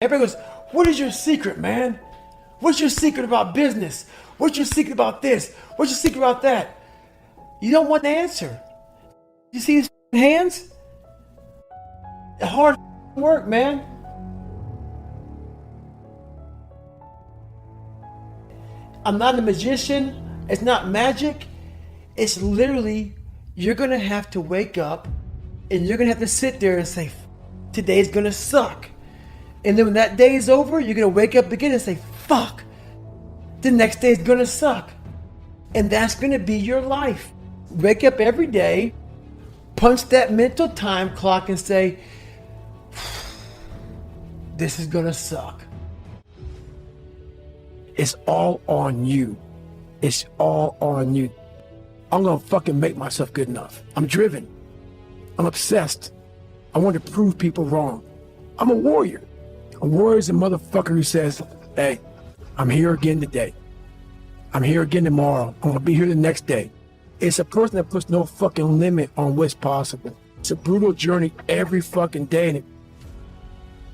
Everybody goes, what is your secret, man? What's your secret about business? What's your secret about this? What's your secret about that? You don't want the answer. You see his hands? Hard work, man. I'm not a magician. It's not magic. It's literally, you're going to have to wake up and you're going to have to sit there and say, today's going to suck. And then when that day is over, you're going to wake up again and say, fuck, the next day is going to suck. And that's going to be your life. Wake up every day, punch that mental time clock and say, this is going to suck. It's all on you. It's all on you. I'm going to fucking make myself good enough. I'm driven. I'm obsessed. I want to prove people wrong. I'm a warrior. A warrior is a motherfucker who says, hey, I'm here again today. I'm here again tomorrow. I'm gonna be here the next day. It's a person that puts no fucking limit on what's possible. It's a brutal journey every fucking day, and it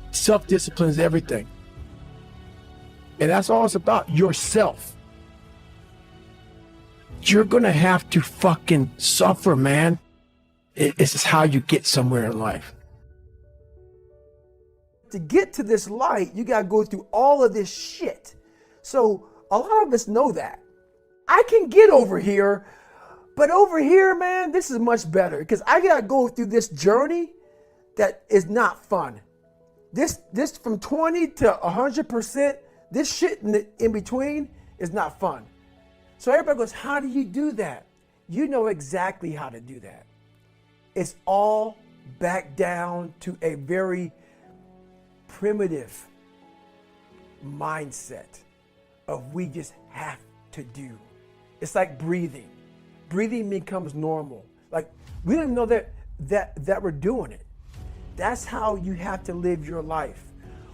self-discipline is everything. And that's all it's about, yourself. You're gonna have to fucking suffer, man. This is how you get somewhere in life. To get to this light, you gotta go through all of this shit. So a lot of us know that. I can get over here, but over here, man, this is much better because I gotta go through this journey that is not fun. This from 20 to 100%, this shit in between is not fun. So everybody goes, how do you do that? You know exactly how to do that. It's all back down to a very primitive mindset of we just have to do. It's like breathing. Breathing becomes normal. Like we don't even know that we're doing it. That's how you have to live your life.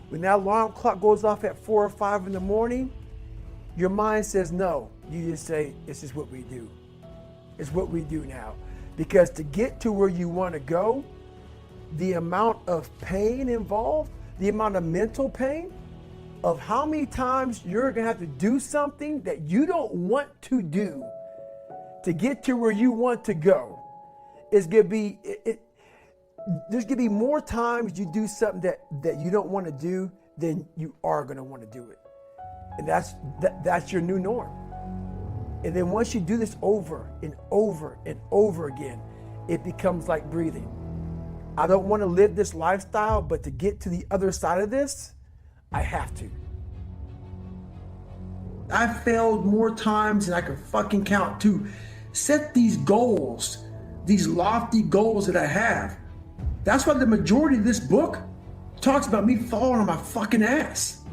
When that alarm clock goes off at 4 or 5 in the morning, your mind says no. You just say, this is what we do. It's what we do now. Because to get to where you want to go, the amount of pain involved, the amount of mental pain of how many times you're gonna have to do something that you don't want to do to get to where you want to go is gonna be, there's gonna be more times you do something that you don't want to do than you are gonna want to do it. And that's your new norm. And then once you do this over and over and over again, it becomes like breathing. I don't want to live this lifestyle, but to get to the other side of this, I have to. I failed more times than I can fucking count to set these goals, these lofty goals that I have. That's why the majority of this book talks about me falling on my fucking ass.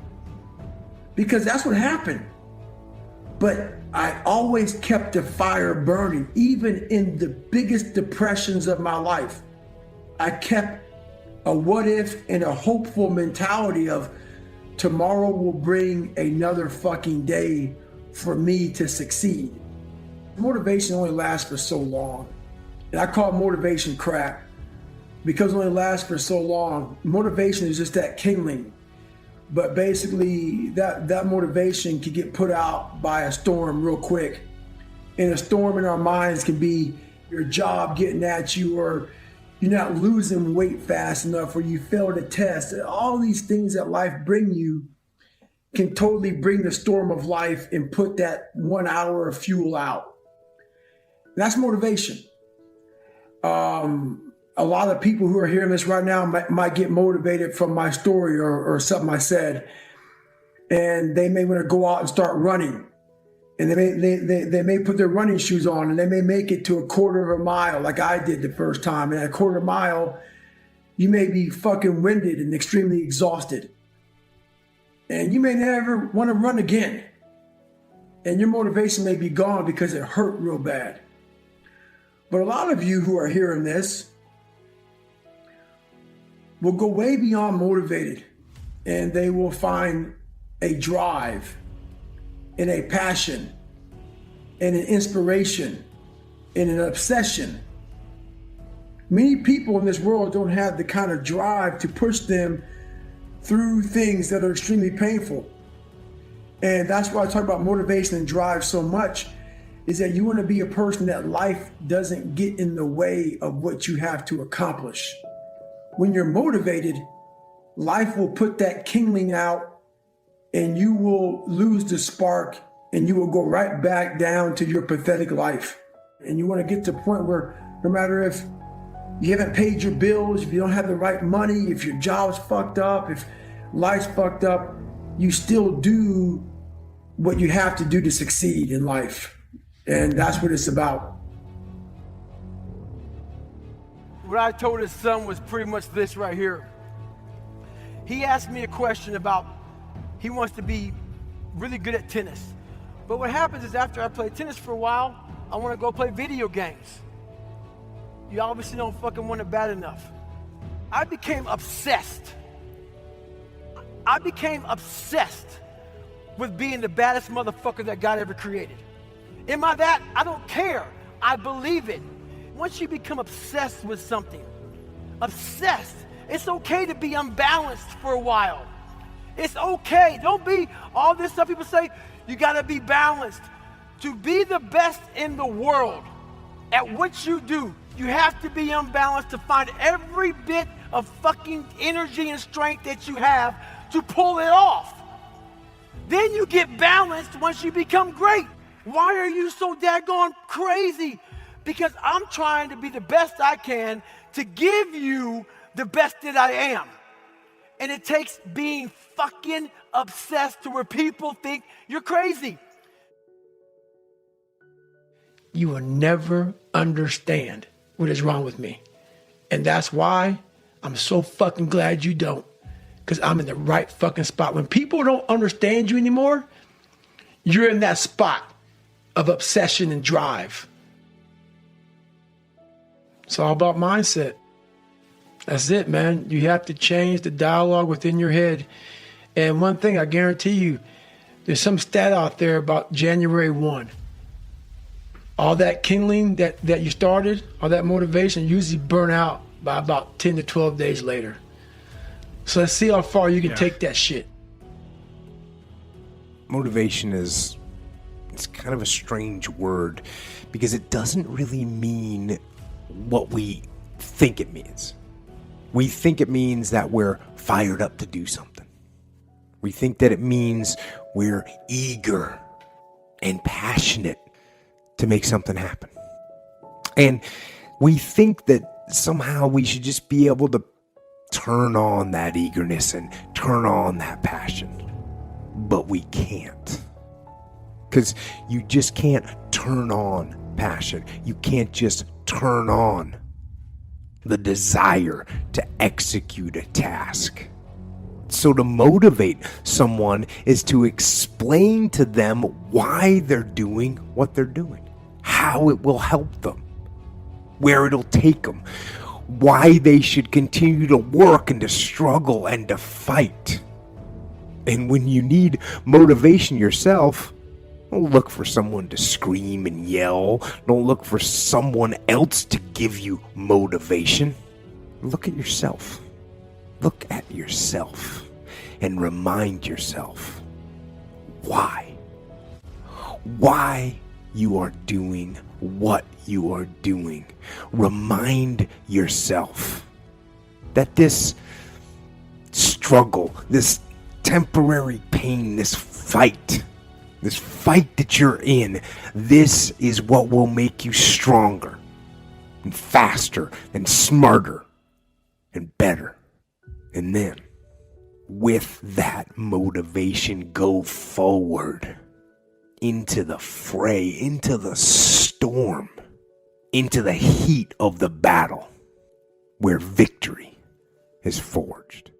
Because that's what happened. But I always kept the fire burning, even in the biggest depressions of my life. I kept a what if and a hopeful mentality of tomorrow will bring another fucking day for me to succeed. Motivation only lasts for so long. And I call motivation crap because it only lasts for so long. Motivation is just that kindling. But basically that motivation can get put out by a storm real quick. And a storm in our minds can be your job getting at you, or you're not losing weight fast enough, or you failed a test. All these things that life bring you can totally bring the storm of life and put that 1 hour of fuel out. That's motivation. A lot of people who are hearing this right now might get motivated from my story or something I said, and they may want to go out and start running. And they may put their running shoes on and they may make it to a quarter of a mile like I did the first time. And at a quarter mile, you may be fucking winded and extremely exhausted. And you may never want to run again. And your motivation may be gone because it hurt real bad. But a lot of you who are hearing this will go way beyond motivated, and they will find a drive and a passion and an inspiration and an obsession. Many people in this world don't have the kind of drive to push them through things that are extremely painful. And that's why I talk about motivation and drive so much, is that you want to be a person that life doesn't get in the way of what you have to accomplish. When you're motivated, life will put that kindling out and you will lose the spark and you will go right back down to your pathetic life. And you want to get to a point where no matter if you haven't paid your bills, if you don't have the right money, if your job's fucked up, if life's fucked up, you still do what you have to do to succeed in life. And that's what it's about. What I told his son was pretty much this right here. He asked me a question about, he wants to be really good at tennis. But what happens is after I play tennis for a while, I want to go play video games. You obviously don't fucking want it bad enough. I became obsessed. I became obsessed with being the baddest motherfucker that God ever created. Am I that? I don't care. I believe it. Once you become obsessed with something, obsessed, it's okay to be unbalanced for a while. It's okay. Don't be all this stuff people say, you gotta be balanced. To be the best in the world at what you do, you have to be unbalanced to find every bit of fucking energy and strength that you have to pull it off. Then you get balanced once you become great. Why are you so daggone crazy? Because I'm trying to be the best I can to give you the best that I am. And it takes being fucking obsessed to where people think you're crazy. You will never understand what is wrong with me. And that's why I'm so fucking glad you don't. Because I'm in the right fucking spot. When people don't understand you anymore, you're in that spot of obsession and drive. It's all about mindset. That's it, man. You have to change the dialogue within your head. And one thing I guarantee you, there's some stat out there about January 1. All that kindling that you started, all that motivation usually burn out by about 10 to 12 days later. So let's see how far you can take that shit. Motivation it's kind of a strange word because it doesn't really mean what we think it means. We think it means that we're fired up to do something. We think that it means we're eager and passionate to make something happen. And we think that somehow we should just be able to turn on that eagerness and turn on that passion. But we can't. Because you just can't turn on passion. You can't just turn on the desire to execute a task. So to motivate someone is to explain to them why they're doing what they're doing, how it will help them, where it'll take them, why they should continue to work and to struggle and to fight. And when you need motivation yourself, don't look for someone to scream and yell. Don't look for someone else to give you motivation. Look at yourself. Look at yourself and remind yourself why. Why you are doing what you are doing. Remind yourself that this struggle, this temporary pain, this fight that you're in, this is what will make you stronger and faster and smarter and better. And then, with that motivation, go forward into the fray, into the storm, into the heat of the battle where victory is forged.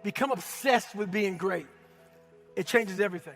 Become obsessed with being great. It changes everything.